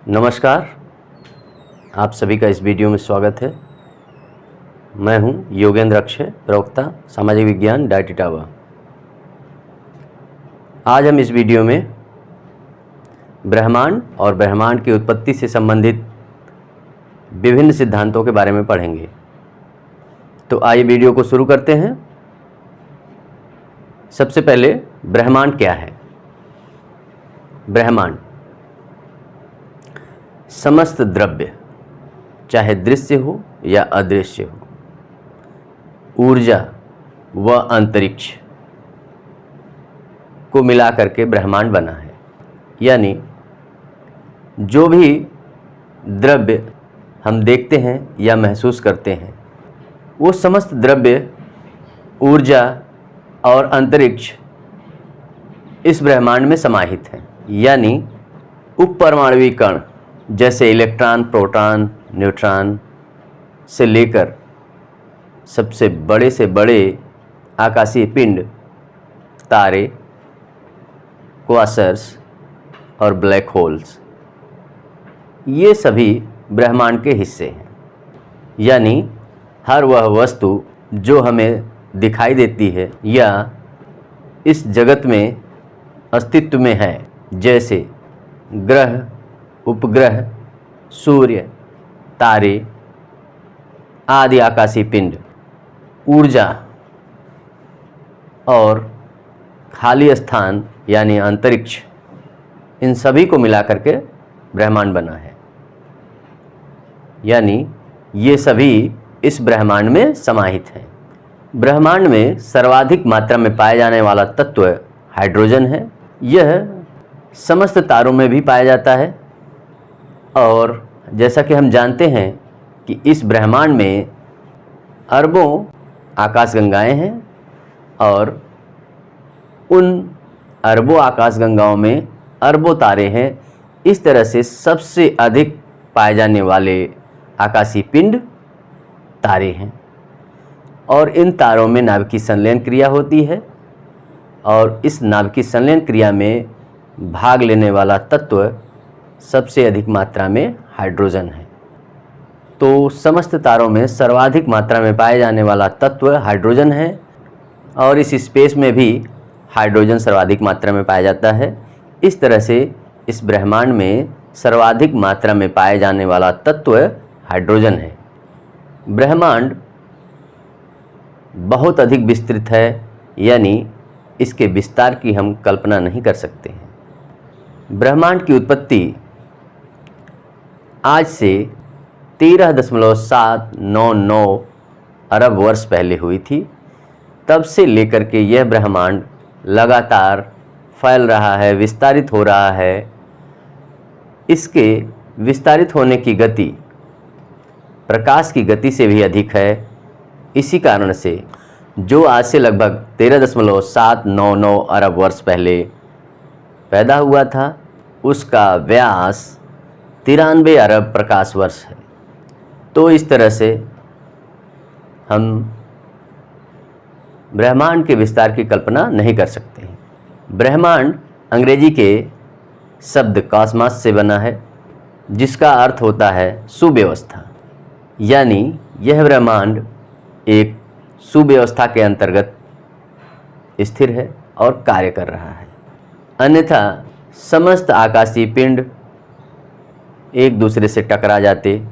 नमस्कार, आप सभी का इस वीडियो में स्वागत है। मैं हूं योगेंद्र अक्षय, प्रवक्ता सामाजिक विज्ञान डाइट इटावा। आज हम इस वीडियो में ब्रह्मांड और ब्रह्मांड की उत्पत्ति से संबंधित विभिन्न सिद्धांतों के बारे में पढ़ेंगे। तो आइए वीडियो को शुरू करते हैं। सबसे पहले ब्रह्मांड क्या है? ब्रह्मांड समस्त द्रव्य, चाहे दृश्य हो या अदृश्य हो, ऊर्जा व अंतरिक्ष को मिला करके ब्रह्मांड बना है। यानी जो भी द्रव्य हम देखते हैं या महसूस करते हैं, वो समस्त द्रव्य, ऊर्जा और अंतरिक्ष इस ब्रह्मांड में समाहित हैं। यानी उपपरमाणुवीय कण जैसे इलेक्ट्रॉन, प्रोटॉन, न्यूट्रॉन से लेकर सबसे बड़े से बड़े आकाशीय पिंड, तारे, क्वासर्स और ब्लैक होल्स, ये सभी ब्रह्मांड के हिस्से हैं। यानी हर वह वस्तु जो हमें दिखाई देती है या इस जगत में अस्तित्व में है, जैसे ग्रह, उपग्रह, सूर्य, तारे आदि आकाशीय पिंड, ऊर्जा और खाली स्थान यानी अंतरिक्ष, इन सभी को मिलाकर के ब्रह्मांड बना है। यानी ये सभी इस ब्रह्मांड में समाहित हैं। ब्रह्मांड में सर्वाधिक मात्रा में पाए जाने वाला तत्व हाइड्रोजन है। यह समस्त तारों में भी पाया जाता है और जैसा कि हम जानते हैं कि इस ब्रह्मांड में अरबों आकाशगंगाएं हैं और उन अरबों आकाशगंगाओं में अरबों तारे हैं। इस तरह से सबसे अधिक पाए जाने वाले आकाशीय पिंड तारे हैं और इन तारों में नाभिकीय संलयन क्रिया होती है और इस नाभिकीय संलयन क्रिया में भाग लेने वाला तत्व सबसे अधिक मात्रा में हाइड्रोजन है। तो समस्त तारों में सर्वाधिक मात्रा में पाए जाने वाला तत्व हाइड्रोजन है और इस स्पेस में भी हाइड्रोजन सर्वाधिक मात्रा में पाया जाता है। इस तरह से इस ब्रह्मांड में सर्वाधिक मात्रा में पाए जाने वाला तत्व हाइड्रोजन है। ब्रह्मांड बहुत अधिक विस्तृत है, यानी इसके विस्तार की हम कल्पना नहीं कर सकते हैं। ब्रह्मांड की उत्पत्ति आज से 13.799 अरब वर्ष पहले हुई थी। तब से लेकर के यह ब्रह्मांड लगातार फैल रहा है, विस्तारित हो रहा है। इसके विस्तारित होने की गति प्रकाश की गति से भी अधिक है। इसी कारण से जो आज से लगभग 13.799 अरब वर्ष पहले पैदा हुआ था, उसका व्यास 93 अरब प्रकाश वर्ष है। तो इस तरह से हम ब्रह्मांड के विस्तार की कल्पना नहीं कर सकते हैं। ब्रह्मांड अंग्रेजी के शब्द कॉस्मॉस से बना है, जिसका अर्थ होता है सुव्यवस्था। यानी यह ब्रह्मांड एक सुव्यवस्था के अंतर्गत स्थिर है और कार्य कर रहा है। अन्यथा समस्त आकाशीय पिंड एक दूसरे से टकरा जाते,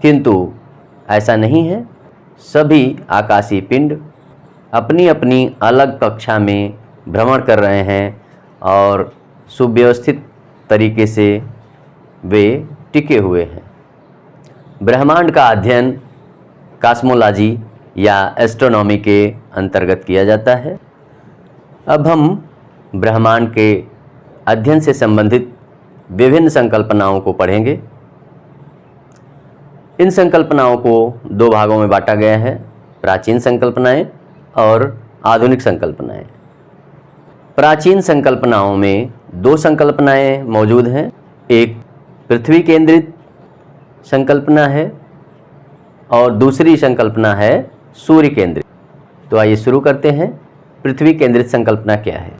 किंतु ऐसा नहीं है। सभी आकाशीय पिंड अपनी अपनी अलग कक्षा में भ्रमण कर रहे हैं और सुव्यवस्थित तरीके से वे टिके हुए हैं। ब्रह्मांड का अध्ययन कॉस्मोलॉजी या एस्ट्रोनॉमी के अंतर्गत किया जाता है। अब हम ब्रह्मांड के अध्ययन से संबंधित विभिन्न संकल्पनाओं को पढ़ेंगे। इन संकल्पनाओं को दो भागों में बांटा गया है, प्राचीन संकल्पनाएं और आधुनिक संकल्पनाएं। प्राचीन संकल्पनाओं में दो संकल्पनाएं मौजूद हैं। एक पृथ्वी केंद्रित संकल्पना है और दूसरी संकल्पना है सूर्य केंद्रित। तो आइए शुरू करते हैं। पृथ्वी केंद्रित संकल्पना क्या है?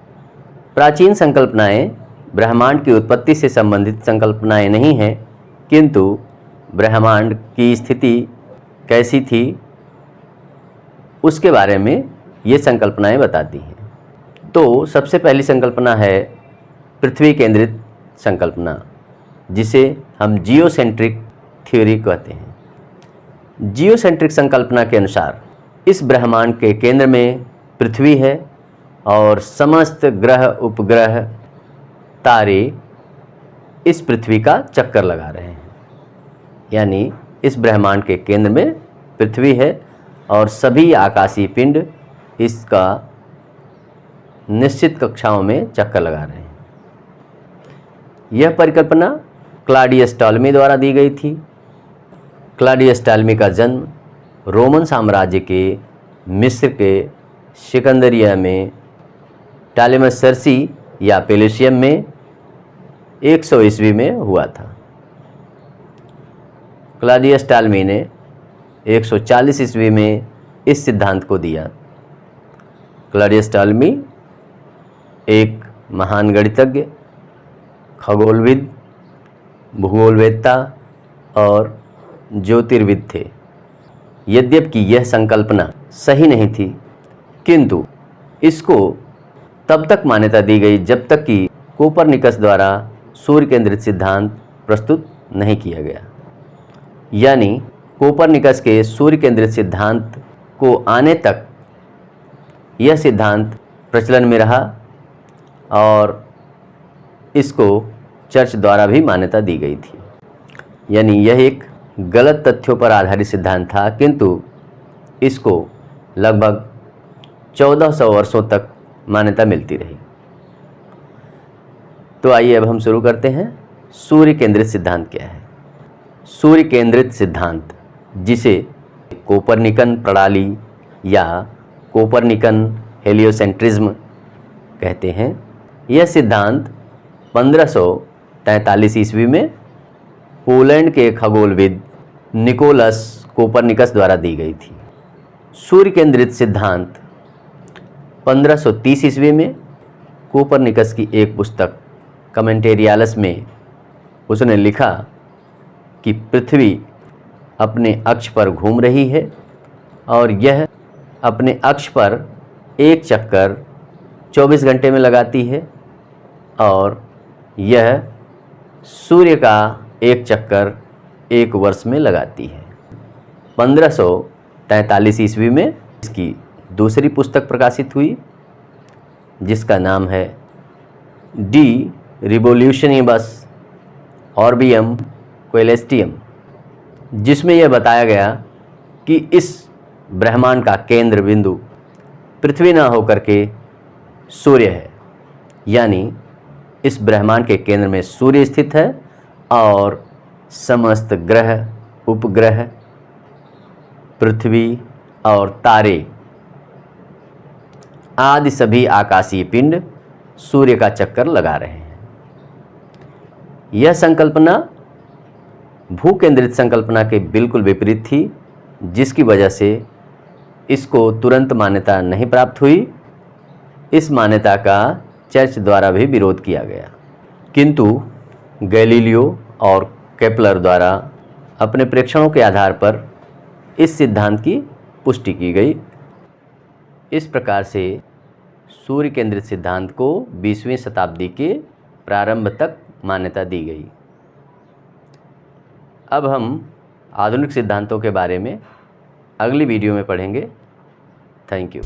प्राचीन संकल्पनाएं ब्रह्मांड की उत्पत्ति से संबंधित संकल्पनाएं नहीं हैं, किंतु ब्रह्मांड की स्थिति कैसी थी उसके बारे में ये संकल्पनाएं बताती हैं। तो सबसे पहली संकल्पना है पृथ्वी केंद्रित संकल्पना, जिसे हम जियोसेंट्रिक थ्योरी कहते हैं। जियोसेंट्रिक संकल्पना के अनुसार इस ब्रह्मांड के केंद्र में पृथ्वी है और समस्त ग्रह उपग्रह तारे इस पृथ्वी का चक्कर लगा रहे हैं। यानी इस ब्रह्मांड के केंद्र में पृथ्वी है और सभी आकाशीय पिंड इसका निश्चित कक्षाओं में चक्कर लगा रहे हैं। यह परिकल्पना क्लॉडियस टॉलमी द्वारा दी गई थी। क्लॉडियस टॉलमी का जन्म रोमन साम्राज्य के मिस्र के सिकंदरिया में टालेमस सर्सी या पेलुसियम में 100 ईस्वी में हुआ था। क्लॉडियस टॉलमी ने 140 ईस्वी में इस सिद्धांत को दिया। क्लॉडियस टॉलमी एक महान गणितज्ञ, खगोलविद, भूगोलवेत्ता और ज्योतिर्विद थे। यद्यपि यह संकल्पना सही नहीं थी, किंतु इसको तब तक मान्यता दी गई जब तक कि कोपरनिकस द्वारा सूर्य केंद्रित सिद्धांत प्रस्तुत नहीं किया गया। यानी कोपरनिकस के सूर्य केंद्रित सिद्धांत को आने तक यह सिद्धांत प्रचलन में रहा और इसको चर्च द्वारा भी मान्यता दी गई थी। यानी यह एक गलत तथ्यों पर आधारित सिद्धांत था, किंतु इसको लगभग 1400 वर्षों तक मान्यता मिलती रही। तो आइए अब हम शुरू करते हैं। सूर्य केंद्रित सिद्धांत क्या है? सूर्य केंद्रित सिद्धांत, जिसे कोपरनिकन प्रणाली या कोपरनिकन हेलियोसेंट्रिज्म कहते हैं, यह सिद्धांत 1543 ईस्वी में पोलैंड के खगोलविद निकोलस कोपरनिकस द्वारा दी गई थी। सूर्य केंद्रित सिद्धांत 1530 ईस्वी में कोपरनिकस की एक पुस्तक कमेंटेरियालस में उसने लिखा कि पृथ्वी अपने अक्ष पर घूम रही है और यह अपने अक्ष पर एक चक्कर 24 घंटे में लगाती है और यह सूर्य का एक चक्कर 1 वर्ष में लगाती है। 1543 ईस्वी में इसकी दूसरी पुस्तक प्रकाशित हुई, जिसका नाम है डी रिवोल्यूशनिबस ऑर्बियम कोएलेस्टियम, जिसमें यह बताया गया कि इस ब्रह्मांड का केंद्र बिंदु पृथ्वी न होकर के सूर्य है। यानी इस ब्रह्मांड के केंद्र में सूर्य स्थित है और समस्त ग्रह उपग्रह पृथ्वी और तारे आदि सभी आकाशीय पिंड सूर्य का चक्कर लगा रहे हैं। यह संकल्पना भूकेंद्रित संकल्पना के बिल्कुल विपरीत थी, जिसकी वजह से इसको तुरंत मान्यता नहीं प्राप्त हुई। इस मान्यता का चर्च द्वारा भी विरोध किया गया, किंतु गैलीलियो और केपलर द्वारा अपने प्रेक्षणों के आधार पर इस सिद्धांत की पुष्टि की गई। इस प्रकार से सूर्य केंद्रित सिद्धांत को 20वीं शताब्दी के प्रारंभ तक मान्यता दी गई। अब हम आधुनिक सिद्धांतों के बारे में अगली वीडियो में पढ़ेंगे। Thank you.